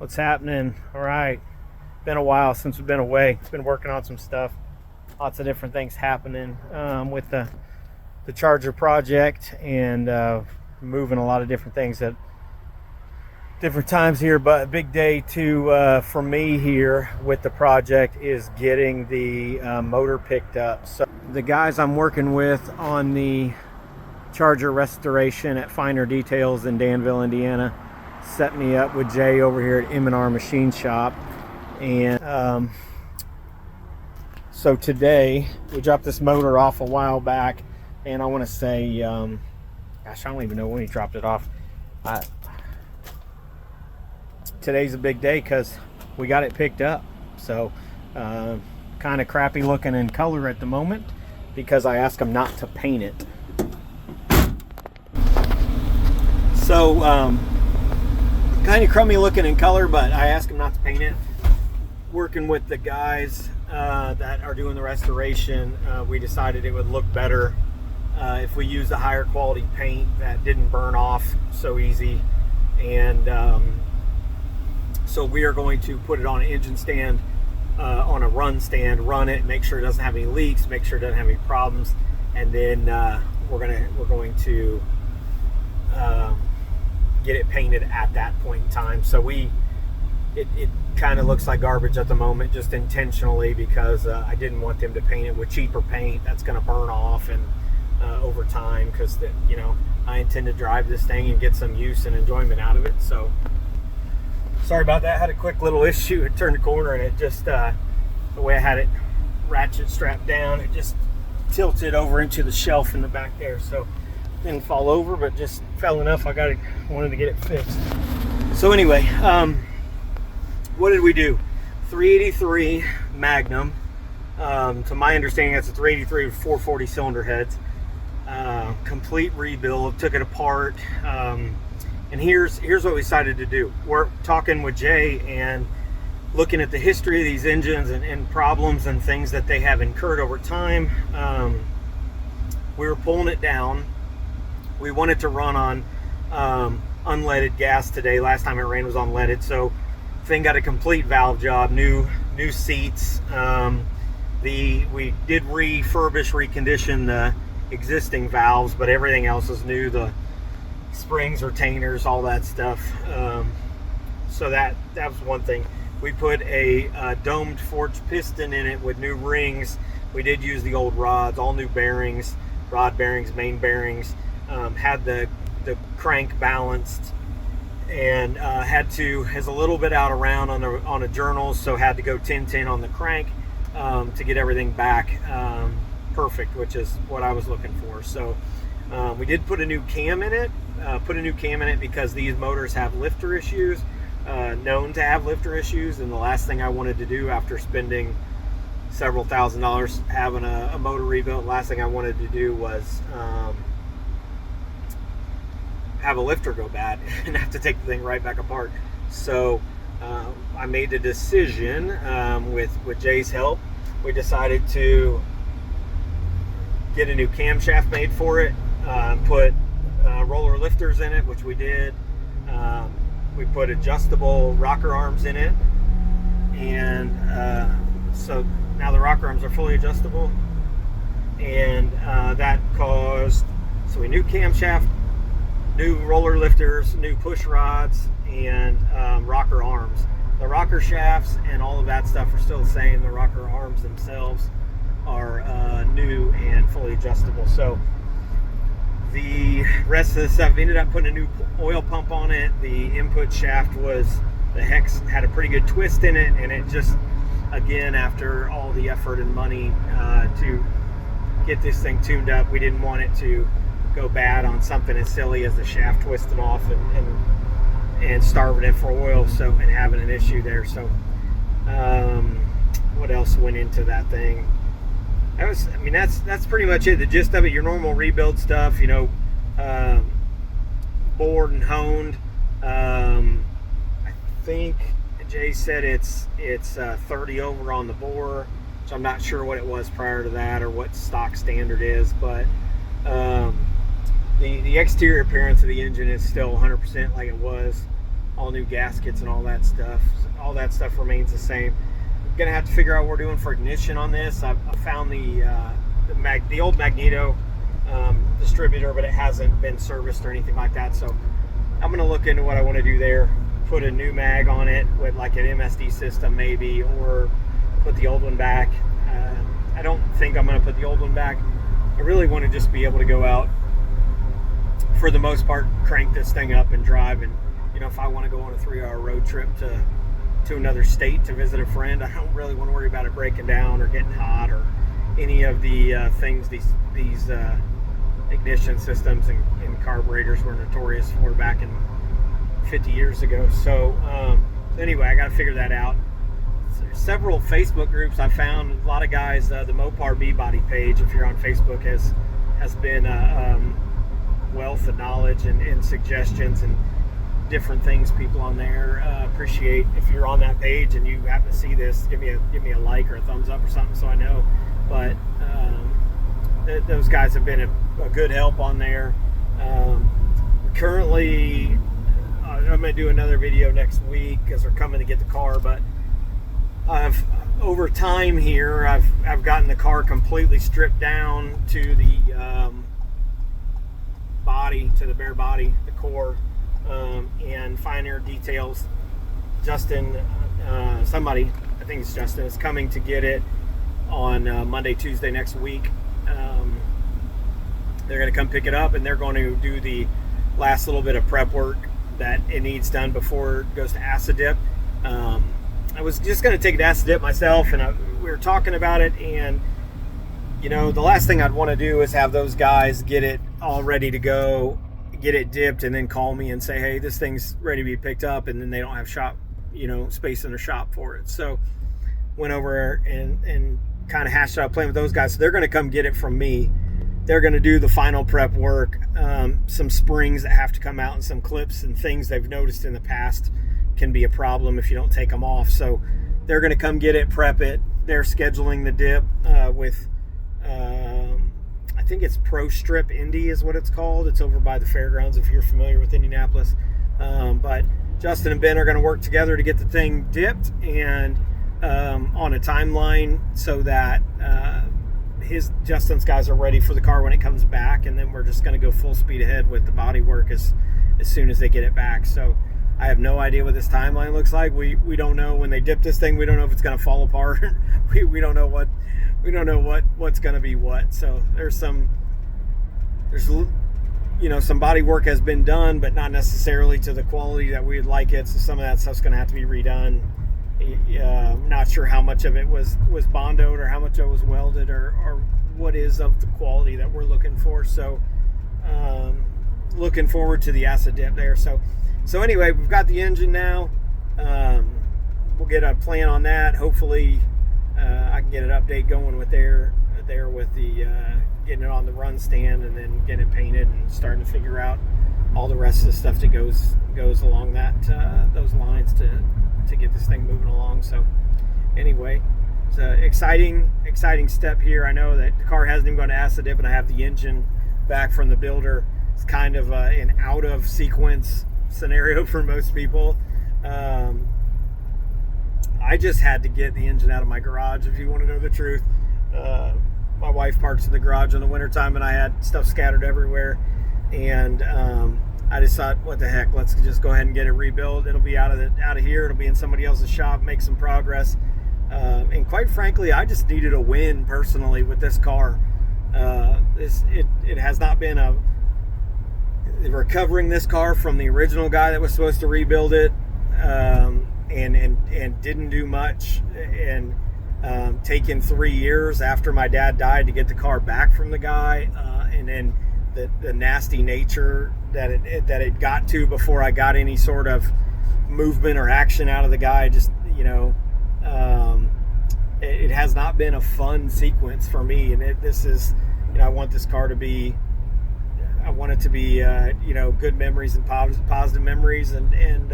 What's happening? All right, been a while since we've been away. Been working on some stuff, lots of different things happening with the charger project, and moving a lot of different things at different times here. But a big day for me here with the project is getting the motor picked up. So the guys I'm working with on the charger restoration at Finer Details in Danville, Indiana, set me up with Jay over here at M&R Machine shop. And so today we dropped this motor off a while back, and I want to say gosh, I don't even know when he dropped it off. Today's a big day because we got it picked up. So kind of crappy looking in color at the moment because I asked him not to paint it. So kind of crummy looking in color, but I asked him not to paint it. Working with the guys that are doing the restoration, we decided it would look better if we used a higher quality paint that didn't burn off so easy. And so we are going to put it on an engine stand, on a run stand, run it, make sure it doesn't have any leaks, make sure it doesn't have any problems, and then we're going to get it painted at that point in time. So it kind of looks like garbage at the moment, just intentionally, because I didn't want them to paint it with cheaper paint that's going to burn off and over time, because I intend to drive this thing and get some use and enjoyment out of it. So sorry about that. I had a quick little issue. It turned the corner and it just the way I had it ratchet strapped down, it just tilted over into the shelf in the back there. So didn't fall over, but just fell enough. Wanted to get it fixed. So anyway, what did we do? 383 Magnum. To my understanding, that's a 383 with 440 cylinder heads. Complete rebuild. Took it apart. And here's what we decided to do. We're talking with Jay and looking at the history of these engines and problems and things that they have incurred over time. We were pulling it down. We wanted to run on unleaded gas today. Last time it ran was on leaded, so thing got a complete valve job, new seats. We did recondition the existing valves, but everything else is new. The springs, retainers, all that stuff. So that was one thing. We put a domed forged piston in it with new rings. We did use the old rods, all new bearings, rod bearings, main bearings. Had the crank balanced, and is a little bit out of round on a journal, so had to go 10-10 on the crank to get everything back perfect, which is what I was looking for. So we did put a new cam in it. Because these motors have lifter issues, known to have lifter issues, and the last thing I wanted to do after spending several $1,000s having a motor rebuilt, last thing I wanted to do was have a lifter go bad and have to take the thing right back apart. So I made the decision with Jay's help. We decided to get a new camshaft made for it, put roller lifters in it, which we did. We put adjustable rocker arms in it, and so now the rocker arms are fully adjustable, and that caused, so we new camshaft, new roller lifters, new push rods, and rocker arms. The rocker shafts and all of that stuff are still the same. The rocker arms themselves are new and fully adjustable. So the rest of the stuff, ended up putting a new oil pump on it. The input shaft the hex had a pretty good twist in it, and it just, again, after all the effort and money to get this thing tuned up, we didn't want it to go bad on something as silly as the shaft twisting off and starving it for oil, and having an issue there. So what else went into that thing? That's pretty much it. The gist of it, your normal rebuild stuff, bored and honed. I think Jay said it's 30 over on the bore, which I'm not sure what it was prior to that or what stock standard is, but the exterior appearance of the engine is still 100% like it was all new gaskets and all that stuff. All that stuff remains the same. I'm gonna have to figure out what we're doing for ignition on this. I found the old Magneto distributor, but it hasn't been serviced or anything like that. So I'm gonna look into what I want to do there. Put a new mag on it with like an MSD system maybe, or put the old one back. I don't think I'm gonna put the old one back. I really want to just be able to go out, for the most part, crank this thing up and drive. And if I want to go on a 3-hour road trip to another state to visit a friend, I don't really want to worry about it breaking down or getting hot or any of the things these ignition systems and carburetors were notorious for back in 50 years ago. So anyway, I got to figure that out. Several Facebook groups I found, a lot of guys, the Mopar B-Body page, if you're on Facebook, has been a wealth of knowledge and suggestions and different things. People on there appreciate if you're on that page and you happen to see this, give me a like or a thumbs up or something so I know. But those guys have been a good help on there. Currently, I'm going to do another video next week because they're coming to get the car, but over time here, I've gotten the car completely stripped down to the body, to the bare body, the core, and finer details. Justin, somebody, I think it's Justin, is coming to get it on Monday, Tuesday next week. They're going to come pick it up, and they're going to do the last little bit of prep work that it needs done before it goes to acid dip. I was just going to take it to acid dip myself, and we were talking about it, and the last thing I'd want to do is have those guys get it all ready to go, get it dipped, and then call me and say, hey, this thing's ready to be picked up, and then they don't have shop, space in their shop for it. So went over and kind of hashed out a plan with those guys. So they're going to come get it from me. They're going to do the final prep work, some springs that have to come out and some clips and things they've noticed in the past can be a problem if you don't take them off. So they're going to come get it, prep it. They're scheduling the dip with I think it's Pro Strip Indy is what it's called. It's over by the fairgrounds if you're familiar with Indianapolis. But Justin and Ben are going to work together to get the thing dipped and on a timeline so that Justin's guys are ready for the car when it comes back, and then we're just going to go full speed ahead with the body work as soon as they get it back. So I have no idea what this timeline looks like. We don't know when they dip this thing. We don't know if it's going to fall apart. we don't know what's going to be what. So there's some body work has been done, but not necessarily to the quality that we'd like it. So some of that stuff's going to have to be redone. I'm not sure how much of it was bondoed or how much of it was welded or what is of the quality that we're looking for. So looking forward to the acid dip there. So anyway, we've got the engine now. We'll get a plan on that. Hopefully I can get an update going with there with the getting it on the run stand and then getting it painted and starting to figure out all the rest of the stuff that goes along those lines to get this thing moving along. So anyway, it's an exciting step here. I know that the car hasn't even gone to acid dip, and I have the engine back from the builder. It's kind of an out of sequence scenario for most people. I just had to get the engine out of my garage, if you want to know the truth. My wife parks in the garage in the wintertime, and I had stuff scattered everywhere, and I just thought, what the heck, let's just go ahead and get it rebuilt. It'll be out of here, it'll be in somebody else's shop, make some progress. And quite frankly, I just needed a win personally with this car. It has not been recovering this car from the original guy that was supposed to rebuild it, and didn't do much, and taken 3 years after my dad died to get the car back from the guy, and then the nasty nature that it got to before I got any sort of movement or action out of the guy. Just it has not been a fun sequence for me, and this is, I want this car to be, I want it to be good memories and positive memories, and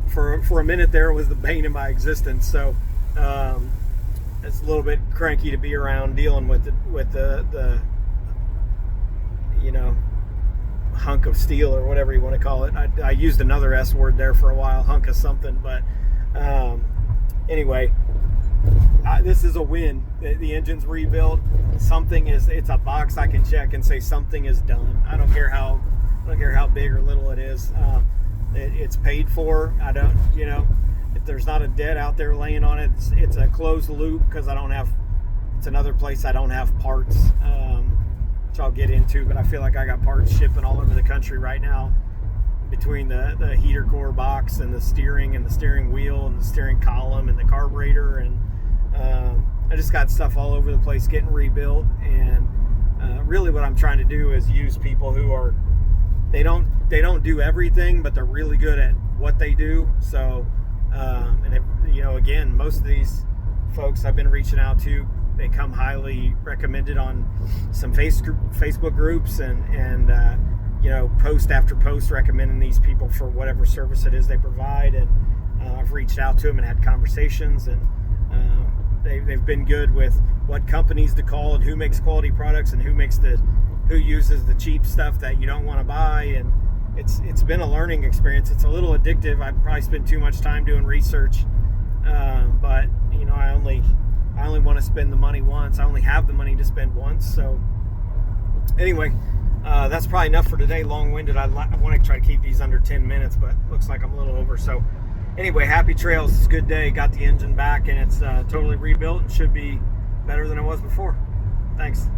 for a minute there it was the bane of my existence. So it's a little bit cranky to be around dealing with the hunk of steel or whatever you want to call it. I used another S word there for a while, hunk of something, but anyway, this is a win. The engine's rebuilt. It's a box I can check and say something is done. I don't care how big or little it is. It's paid for. I don't, if there's not a debt out there laying on it, it's a closed loop because it's another place I don't have parts, which I'll get into, but I feel like I got parts shipping all over the country right now between the heater core box and the steering wheel and the steering column and the carburetor, and I just got stuff all over the place getting rebuilt. And really what I'm trying to do is use people who are, they don't do everything, but they're really good at what they do. So again, most of these folks I've been reaching out to, they come highly recommended on some Facebook groups and post after post recommending these people for whatever service it is they provide. And I've reached out to them and had conversations, and they've been good with what companies to call and who makes quality products and who uses the cheap stuff that you don't want to buy. And it's been a learning experience. It's a little addictive. I probably spend too much time doing research, but I only want to spend the money once. I only have the money to spend once. So anyway, that's probably enough for today. Long-winded. I want to try to keep these under 10 minutes, but looks like I'm a little over. So anyway, happy trails. It's a good day. Got the engine back, and it's totally rebuilt and should be better than it was before. Thanks.